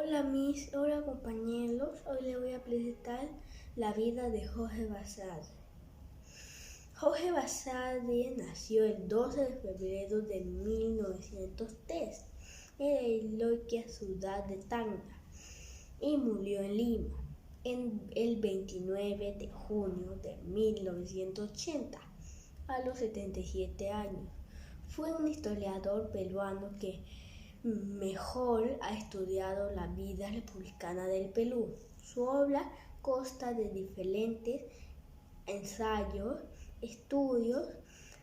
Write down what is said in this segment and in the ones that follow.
Hola hola compañeros, hoy les voy a presentar la vida de Jorge Basadre. Jorge Basadre nació el 12 de febrero de 1903 en la heroica ciudad de Tacna y murió en Lima el 29 de junio de 1980 a los 77 años. Fue un historiador peruano que mejor ha estudiado la vida republicana del Perú. Su obra consta de diferentes ensayos, estudios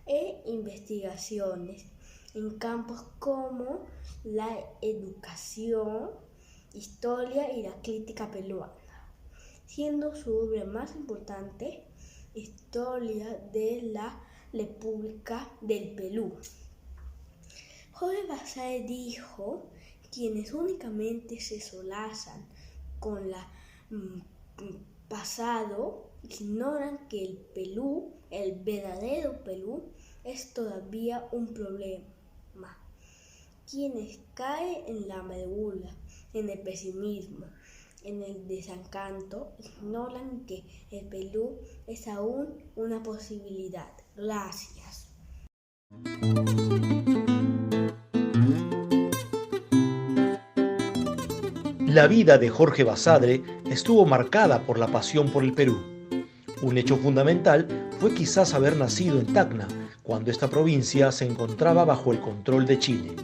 e investigaciones en campos como la educación, historia y la crítica peruana, siendo su obra más importante Historia de la República del Perú. Jorge Basadre dijo: quienes únicamente se solazan con el pasado, ignoran que el Perú, el verdadero Perú, es todavía un problema. Quienes caen en la amargura, en el pesimismo, en el desencanto, ignoran que el Perú es aún una posibilidad. Gracias. La vida de Jorge Basadre estuvo marcada por la pasión por el Perú. Un hecho fundamental fue quizás haber nacido en Tacna, cuando esta provincia se encontraba bajo el control de Chile.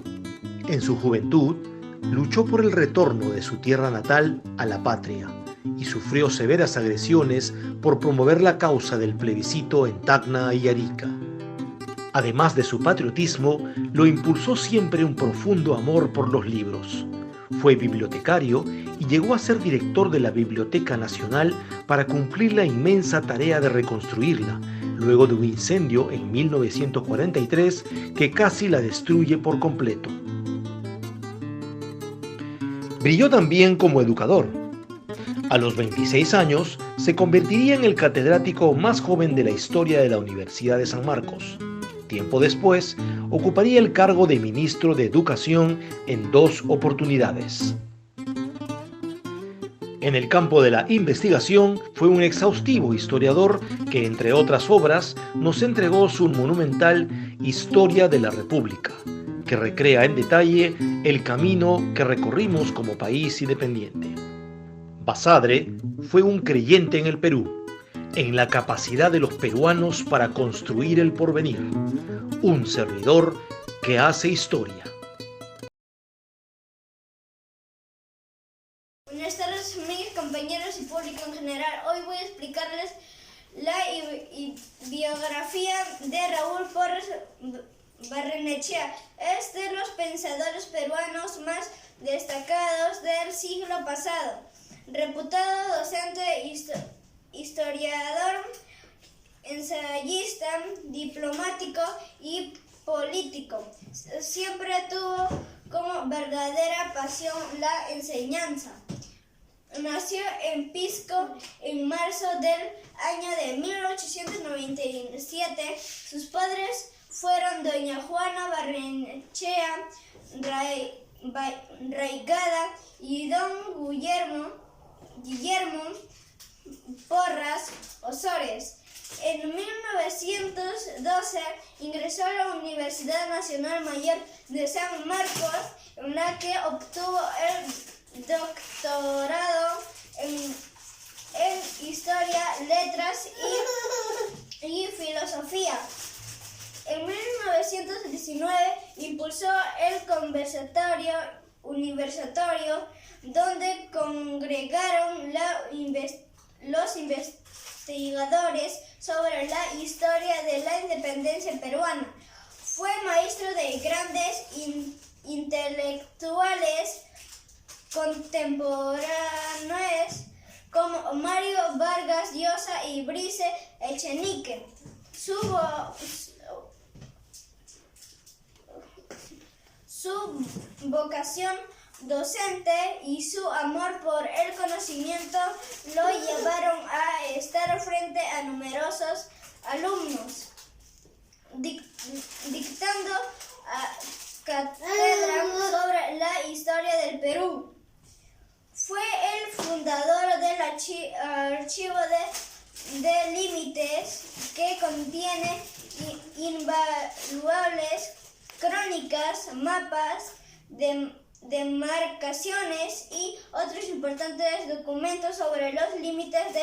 En su juventud, luchó por el retorno de su tierra natal a la patria y sufrió severas agresiones por promover la causa del plebiscito en Tacna y Arica. Además de su patriotismo, lo impulsó siempre un profundo amor por los libros. Fue bibliotecario y llegó a ser director de la Biblioteca Nacional para cumplir la inmensa tarea de reconstruirla, luego de un incendio en 1943 que casi la destruye por completo. Brilló también como educador. A los 26 años se convertiría en el catedrático más joven de la historia de la Universidad de San Marcos. Tiempo después, ocuparía el cargo de ministro de Educación en 2 oportunidades. En el campo de la investigación, fue un exhaustivo historiador que, entre otras obras, nos entregó su monumental Historia de la República, que recrea en detalle el camino que recorrimos como país independiente. Basadre fue un creyente en el Perú, en la capacidad de los peruanos para construir el porvenir. Un servidor que hace historia. Buenas tardes, amigos, compañeros y público en general. Hoy voy a explicarles la biografía de Raúl Porras Barrenechea. Es de los pensadores peruanos más destacados del siglo pasado. Reputado docente, historiador, ensayista, diplomático y político. Siempre tuvo como verdadera pasión la enseñanza. Nació en Pisco en marzo del año de 1897. Sus padres fueron doña Juana Barrenechea Raigada y don Guillermo Porras Osores. En 1912 ingresó a la Universidad Nacional Mayor de San Marcos, en la que obtuvo el doctorado en Historia, Letras y Filosofía. En 1919 impulsó el conversatorio universitario, donde congregaron los investigadores sobre la historia de la independencia peruana. Fue maestro de grandes intelectuales contemporáneos como Mario Vargas Llosa y Brice Echenique. Su vocación docente y su amor por el conocimiento lo llevaron a estar frente a numerosos alumnos, dictando cátedra sobre la historia del Perú. archivo de límites que contiene invaluables crónicas, mapas, demarcaciones y otros importantes documentos sobre los límites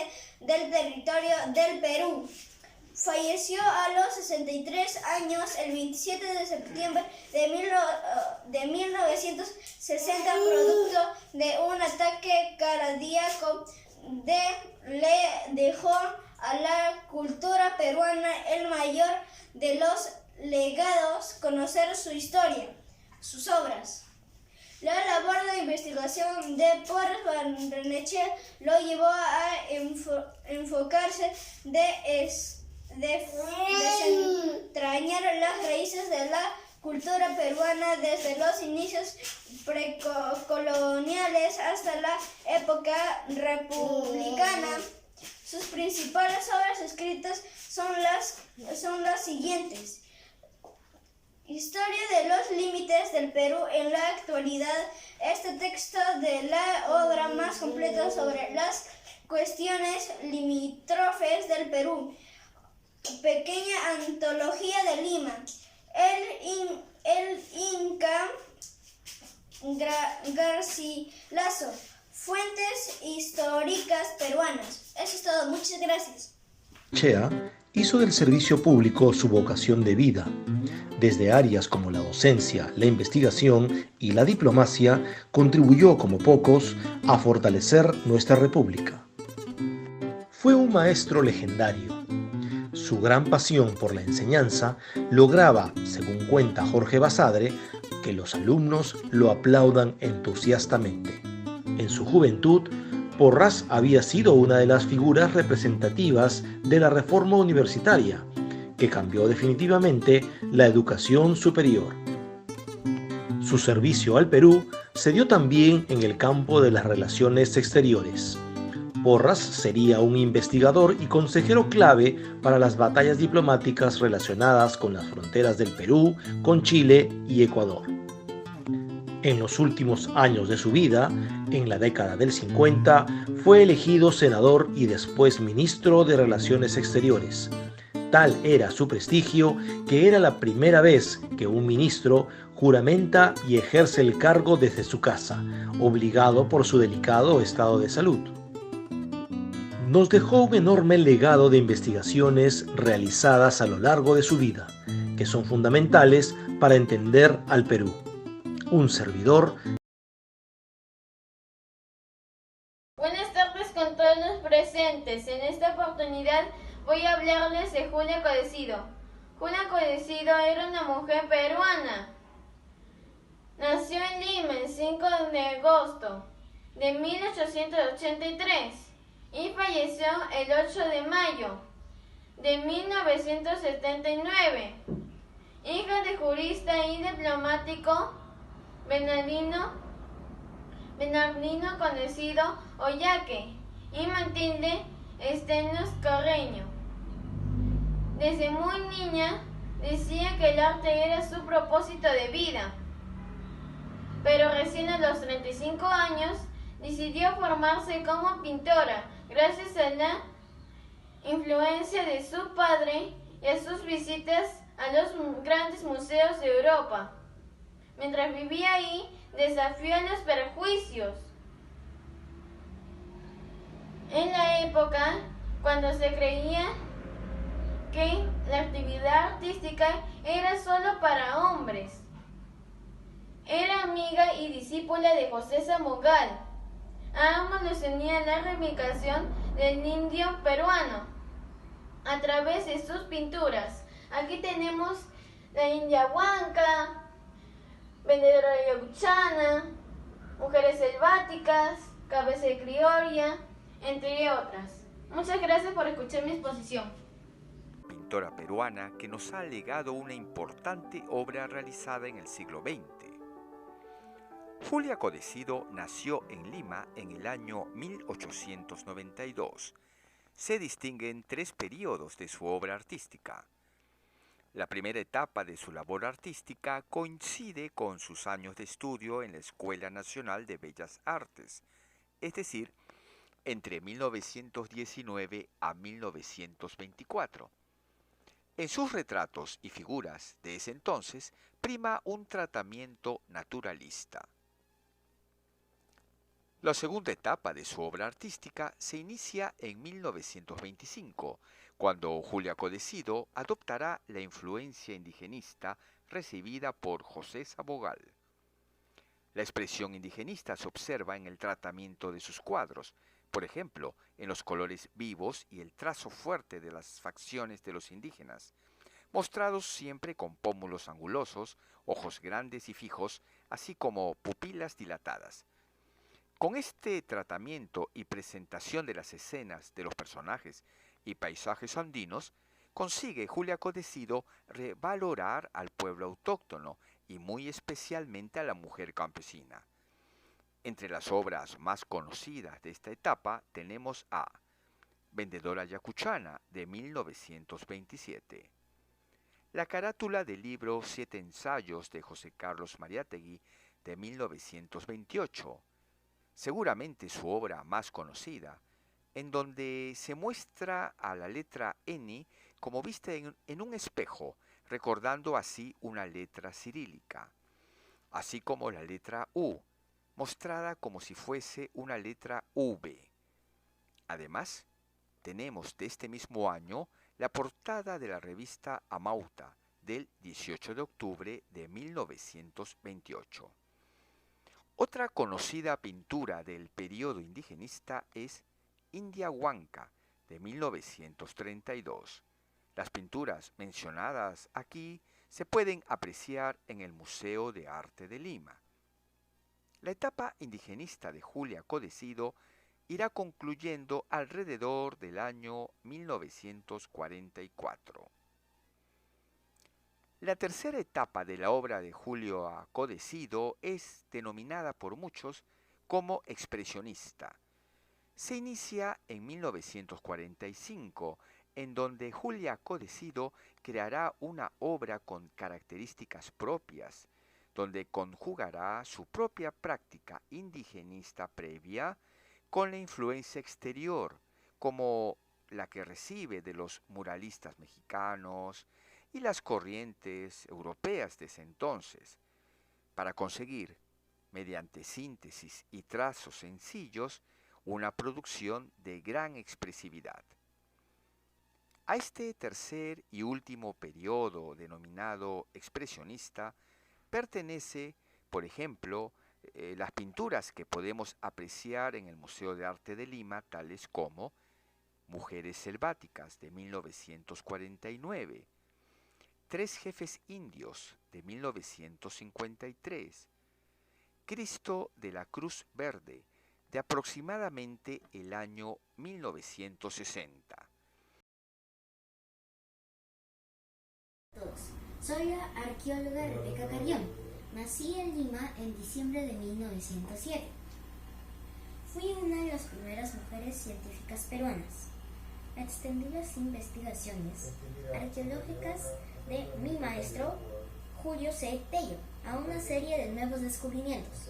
del territorio del Perú. Falleció a los 63 años el 27 de septiembre de 1960 producto de un ataque cardíaco. Le dejó a la cultura peruana el mayor de los legados, conocer su historia, sus obras. La labor de investigación de Porras Barrenechea lo llevó a enfocarse desentrañar las raíces de la cultura peruana desde los inicios precoloniales hasta la época republicana. Sus principales obras escritas son las siguientes. Historia de los límites del Perú en la actualidad. Este texto de la obra más completa sobre las cuestiones limítrofes del Perú. Pequeña antología de Lima. El Inca Garcilaso. Fuentes históricas peruanas. Eso es todo. Muchas gracias. Chea hizo del servicio público su vocación de vida. Desde áreas como la docencia, la investigación y la diplomacia, contribuyó como pocos a fortalecer nuestra república. Fue un maestro legendario. Su gran pasión por la enseñanza lograba, según cuenta Jorge Basadre, que los alumnos lo aplaudan entusiastamente. En su juventud, Porras había sido una de las figuras representativas de la reforma universitaria, que cambió definitivamente la educación superior. Su servicio al Perú se dio también en el campo de las relaciones exteriores. Porras sería un investigador y consejero clave para las batallas diplomáticas relacionadas con las fronteras del Perú, con Chile y Ecuador. En los últimos años de su vida, en la década del 50, fue elegido senador y después ministro de Relaciones Exteriores. Tal era su prestigio que era la primera vez que un ministro juramenta y ejerce el cargo desde su casa, obligado por su delicado estado de salud. Nos dejó un enorme legado de investigaciones realizadas a lo largo de su vida, que son fundamentales para entender al Perú. Un servidor. Buenas tardes con todos los presentes. En esta oportunidad voy a hablarles de Julia Codecido. Julia Codecido era una mujer peruana. Nació en Lima el 5 de agosto de 1883 y falleció el 8 de mayo de 1979. Hija de jurista y diplomático Bernardino Codecido Oyaque y Matilde Estenos Carreño. Desde muy niña decía que el arte era su propósito de vida, pero recién a los 35 años decidió formarse como pintora gracias a la influencia de su padre y a sus visitas a los grandes museos de Europa. Mientras vivía ahí, desafió los prejuicios. En la época, cuando se creía que la actividad artística era solo para hombres. Era amiga y discípula de José Samugal. A ambos les unía la reivindicación del indio peruano a través de sus pinturas. Aquí tenemos la India Huanca, Vendedora de Yaguchana, Mujeres Selváticas, Cabeza de Criolla, entre otras. Muchas gracias por escuchar mi exposición. Pintora peruana que nos ha legado una importante obra realizada en el siglo XX. Julia Codecido nació en Lima en el año 1892. Se distinguen tres periodos de su obra artística. La primera etapa de su labor artística coincide con sus años de estudio en la Escuela Nacional de Bellas Artes, es decir, entre 1919 a 1924. En sus retratos y figuras de ese entonces prima un tratamiento naturalista. La segunda etapa de su obra artística se inicia en 1925, cuando Julia Codesido adoptará la influencia indigenista recibida por José Sabogal. La expresión indigenista se observa en el tratamiento de sus cuadros, por ejemplo, en los colores vivos y el trazo fuerte de las facciones de los indígenas, mostrados siempre con pómulos angulosos, ojos grandes y fijos, así como pupilas dilatadas. Con este tratamiento y presentación de las escenas de los personajes y paisajes andinos, consigue Julia Codesido revalorar al pueblo autóctono y muy especialmente a la mujer campesina. Entre las obras más conocidas de esta etapa tenemos a Vendedora Yacuchana, de 1927. La carátula del libro 7 ensayos de José Carlos Mariátegui, de 1928. Seguramente su obra más conocida, en donde se muestra a la letra N como vista en un espejo, recordando así una letra cirílica, así como la letra U, mostrada como si fuese una letra V. Además, tenemos de este mismo año la portada de la revista Amauta, del 18 de octubre de 1928. Otra conocida pintura del periodo indigenista es India Huanca, de 1932. Las pinturas mencionadas aquí se pueden apreciar en el Museo de Arte de Lima. La etapa indigenista de Julia Codesido irá concluyendo alrededor del año 1944. La tercera etapa de la obra de Julia Codesido es denominada por muchos como expresionista. Se inicia en 1945, en donde Julia Codesido creará una obra con características propias, donde conjugará su propia práctica indigenista previa con la influencia exterior, como la que recibe de los muralistas mexicanos y las corrientes europeas de ese entonces, para conseguir, mediante síntesis y trazos sencillos, una producción de gran expresividad. A este tercer y último periodo denominado expresionista pertenece, por ejemplo, las pinturas que podemos apreciar en el Museo de Arte de Lima, tales como Mujeres Selváticas, de 1949, Tres Jefes Indios, de 1953, Cristo de la Cruz Verde, de aproximadamente el año 1960. Soy la arqueóloga Rebeca Carrión. Nací en Lima en diciembre de 1907. Fui una de las primeras mujeres científicas peruanas. Extendí las investigaciones arqueológicas de mi maestro Julio C. Tello a una serie de nuevos descubrimientos.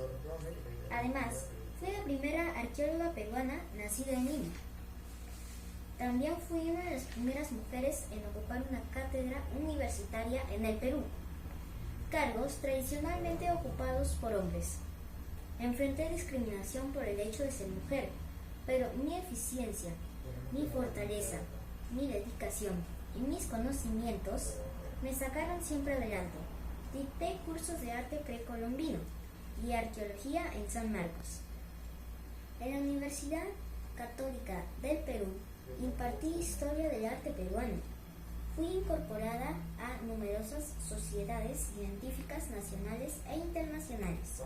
Además, fui la primera arqueóloga peruana nacida en Lima. También fui una de las primeras mujeres en ocupar una cátedra universitaria en el Perú, cargos tradicionalmente ocupados por hombres. Enfrenté discriminación por el hecho de ser mujer, pero mi eficiencia, mi fortaleza, mi dedicación y mis conocimientos me sacaron siempre adelante. Dicté cursos de arte precolombino y arqueología en San Marcos. En la Universidad Católica del Perú impartí historia del arte peruano. Fui incorporada a numerosas sociedades científicas nacionales e internacionales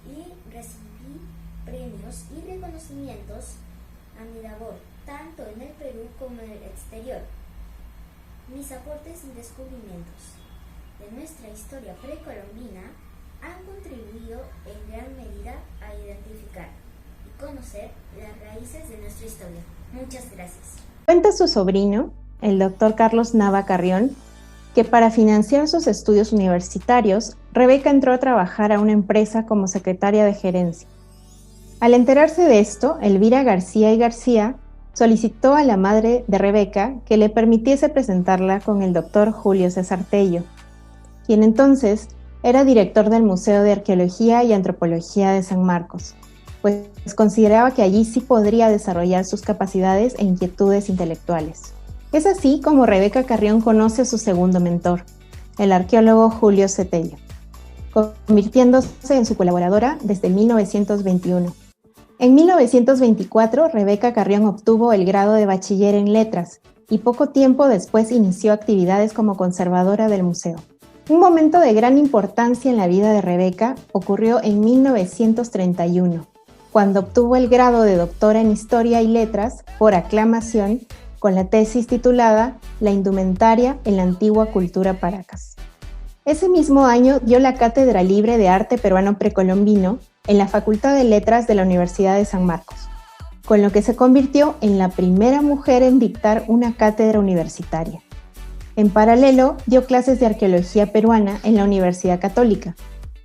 y recibí premios y reconocimientos a mi labor, tanto en el Perú como en el exterior. Mis aportes y descubrimientos de nuestra historia precolombina han contribuido en gran medida a identificar y conocer las raíces de nuestra historia. Muchas gracias. Cuenta su sobrino, el doctor Carlos Nava Carrión, que para financiar sus estudios universitarios, Rebeca entró a trabajar a una empresa como secretaria de gerencia. Al enterarse de esto, Elvira García y García solicitó a la madre de Rebeca que le permitiese presentarla con el doctor Julio César Tello, quien entonces era director del Museo de Arqueología y Antropología de San Marcos, pues consideraba que allí sí podría desarrollar sus capacidades e inquietudes intelectuales. Es así como Rebeca Carrión conoce a su segundo mentor, el arqueólogo Julio C. Tello, convirtiéndose en su colaboradora desde 1921. En 1924, Rebeca Carrión obtuvo el grado de bachiller en letras y poco tiempo después inició actividades como conservadora del museo. Un momento de gran importancia en la vida de Rebeca ocurrió en 1931, cuando obtuvo el grado de doctora en Historia y Letras por aclamación con la tesis titulada La indumentaria en la antigua cultura Paracas. Ese mismo año dio la Cátedra Libre de Arte Peruano Precolombino en la Facultad de Letras de la Universidad de San Marcos, con lo que se convirtió en la primera mujer en dictar una cátedra universitaria. En paralelo, dio clases de arqueología peruana en la Universidad Católica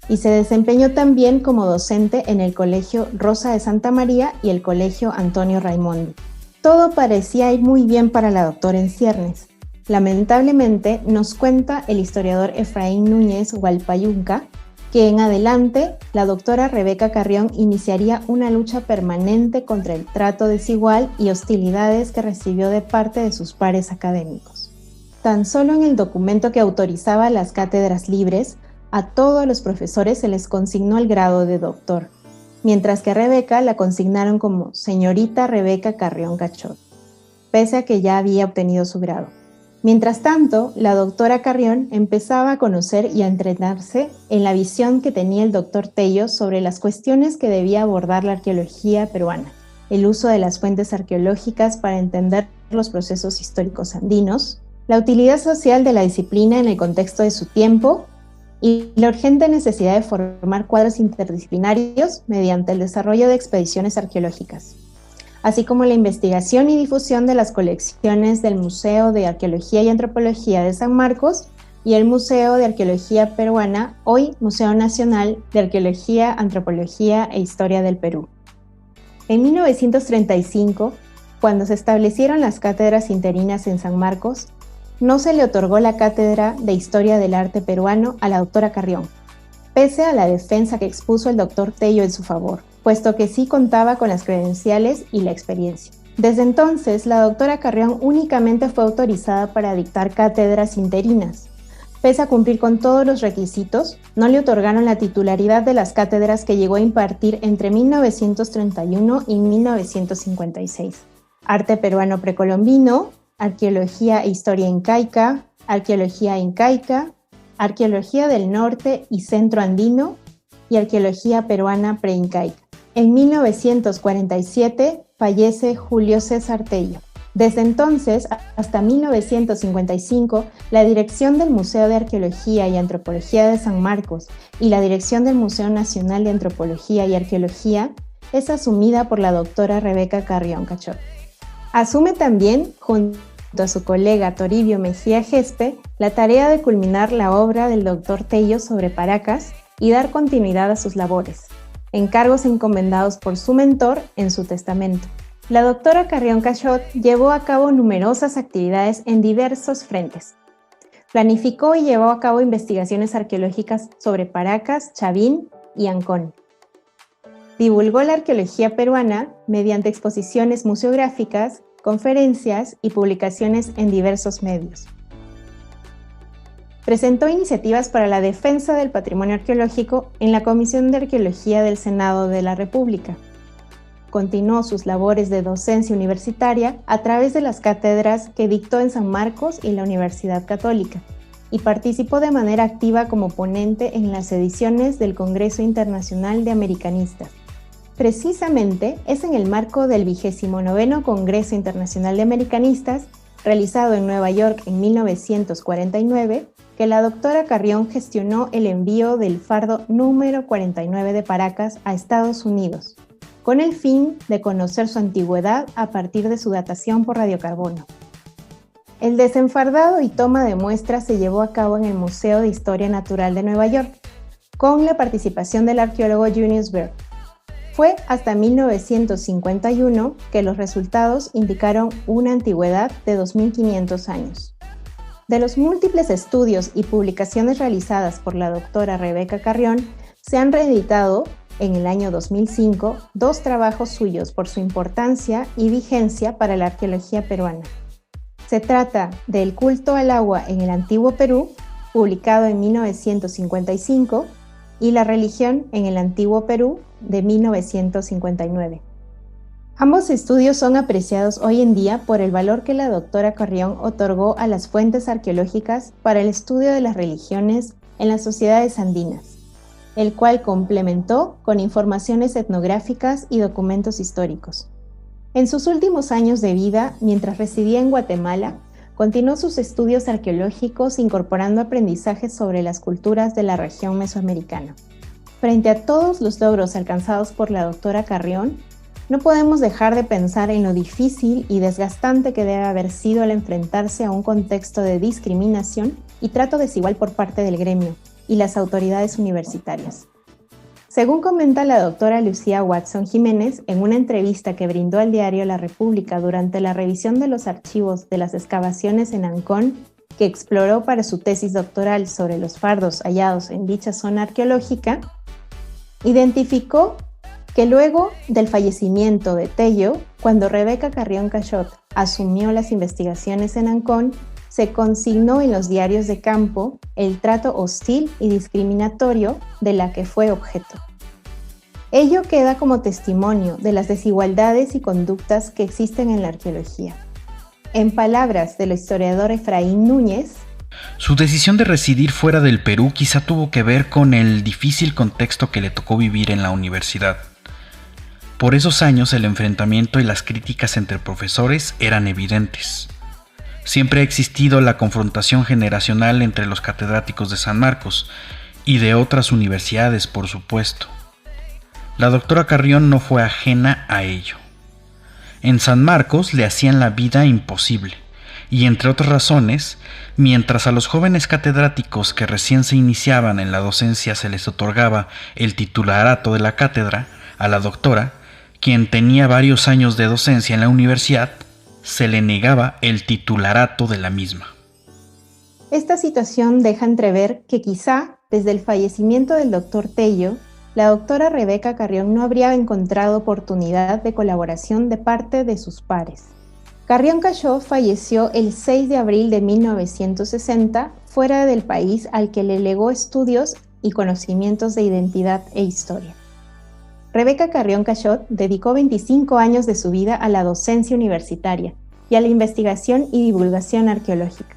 y se desempeñó también como docente en el Colegio Rosa de Santa María y el Colegio Antonio Raimondi. Todo parecía ir muy bien para la doctora en ciernes. Lamentablemente, nos cuenta el historiador Efraín Núñez Hualpayunca que en adelante la doctora Rebeca Carrión iniciaría una lucha permanente contra el trato desigual y hostilidades que recibió de parte de sus pares académicos. Tan solo en el documento que autorizaba las cátedras libres, a todos los profesores se les consignó el grado de doctor, mientras que a Rebeca la consignaron como señorita Rebeca Carrión Cachot, pese a que ya había obtenido su grado. Mientras tanto, la doctora Carrión empezaba a conocer y a entrenarse en la visión que tenía el doctor Tello sobre las cuestiones que debía abordar la arqueología peruana, el uso de las fuentes arqueológicas para entender los procesos históricos andinos, la utilidad social de la disciplina en el contexto de su tiempo y la urgente necesidad de formar cuadros interdisciplinarios mediante el desarrollo de expediciones arqueológicas, así como la investigación y difusión de las colecciones del Museo de Arqueología y Antropología de San Marcos y el Museo de Arqueología Peruana, hoy Museo Nacional de Arqueología, Antropología e Historia del Perú. En 1935, cuando se establecieron las cátedras interinas en San Marcos, no se le otorgó la cátedra de Historia del Arte Peruano a la doctora Carrión, pese a la defensa que expuso el doctor Tello en su favor, puesto que sí contaba con las credenciales y la experiencia. Desde entonces, la doctora Carrión únicamente fue autorizada para dictar cátedras interinas. Pese a cumplir con todos los requisitos, no le otorgaron la titularidad de las cátedras que llegó a impartir entre 1931 y 1956. Arte peruano precolombino, Arqueología e Historia incaica, Arqueología incaica, Arqueología del Norte y Centro Andino y Arqueología peruana preincaica. En 1947 fallece Julio César Tello. Desde entonces hasta 1955, la dirección del Museo de Arqueología y Antropología de San Marcos y la dirección del Museo Nacional de Antropología y Arqueología es asumida por la doctora Rebeca Carrión Cachot. Asume también, junto a su colega Toribio Mejía Gespe, la tarea de culminar la obra del doctor Tello sobre Paracas y dar continuidad a sus labores, encargos encomendados por su mentor en su testamento. La doctora Carrión Cachot llevó a cabo numerosas actividades en diversos frentes. Planificó y llevó a cabo investigaciones arqueológicas sobre Paracas, Chavín y Ancón. Divulgó la arqueología peruana mediante exposiciones museográficas, conferencias y publicaciones en diversos medios. Presentó iniciativas para la defensa del patrimonio arqueológico en la Comisión de Arqueología del Senado de la República. Continuó sus labores de docencia universitaria a través de las cátedras que dictó en San Marcos y la Universidad Católica, y participó de manera activa como ponente en las ediciones del Congreso Internacional de Americanistas. Precisamente es en el marco del 29º Congreso Internacional de Americanistas, realizado en Nueva York en 1949, que la doctora Carrión gestionó el envío del fardo número 49 de Paracas a Estados Unidos, con el fin de conocer su antigüedad a partir de su datación por radiocarbono. El desenfardado y toma de muestras se llevó a cabo en el Museo de Historia Natural de Nueva York, con la participación del arqueólogo Junius Berg. Fue hasta 1951 que los resultados indicaron una antigüedad de 2500 años. De los múltiples estudios y publicaciones realizadas por la doctora Rebeca Carrión, se han reeditado en el año 2005 2 trabajos suyos por su importancia y vigencia para la arqueología peruana. Se trata de El culto al agua en el Antiguo Perú, publicado en 1955, y La religión en el Antiguo Perú, de 1959. Ambos estudios son apreciados hoy en día por el valor que la doctora Carrión otorgó a las fuentes arqueológicas para el estudio de las religiones en las sociedades andinas, el cual complementó con informaciones etnográficas y documentos históricos. En sus últimos años de vida, mientras residía en Guatemala, continuó sus estudios arqueológicos incorporando aprendizajes sobre las culturas de la región mesoamericana. Frente a todos los logros alcanzados por la doctora Carrión, no podemos dejar de pensar en lo difícil y desgastante que debe haber sido al enfrentarse a un contexto de discriminación y trato desigual por parte del gremio y las autoridades universitarias. Según comenta la doctora Lucía Watson Jiménez en una entrevista que brindó al diario La República durante la revisión de los archivos de las excavaciones en Ancón, que exploró para su tesis doctoral sobre los fardos hallados en dicha zona arqueológica, identificó que luego del fallecimiento de Tello, cuando Rebeca Carrión Cachot asumió las investigaciones en Ancón, se consignó en los diarios de campo el trato hostil y discriminatorio de la que fue objeto. Ello queda como testimonio de las desigualdades y conductas que existen en la arqueología. En palabras del historiador Efraín Núñez, su decisión de residir fuera del Perú quizá tuvo que ver con el difícil contexto que le tocó vivir en la universidad. Por esos años el enfrentamiento y las críticas entre profesores eran evidentes. Siempre ha existido la confrontación generacional entre los catedráticos de San Marcos y de otras universidades, por supuesto. La doctora Carrión no fue ajena a ello. En San Marcos le hacían la vida imposible, y entre otras razones, mientras a los jóvenes catedráticos que recién se iniciaban en la docencia se les otorgaba el titularato de la cátedra, a la doctora, quien tenía varios años de docencia en la universidad, se le negaba el titularato de la misma. Esta situación deja entrever que quizá, desde el fallecimiento del doctor Tello, la doctora Rebeca Carrión no habría encontrado oportunidad de colaboración de parte de sus pares. Carrión Cachot falleció el 6 de abril de 1960 fuera del país, al que le legó estudios y conocimientos de identidad e historia. Rebeca Carrión Cachot dedicó 25 años de su vida a la docencia universitaria y a la investigación y divulgación arqueológica.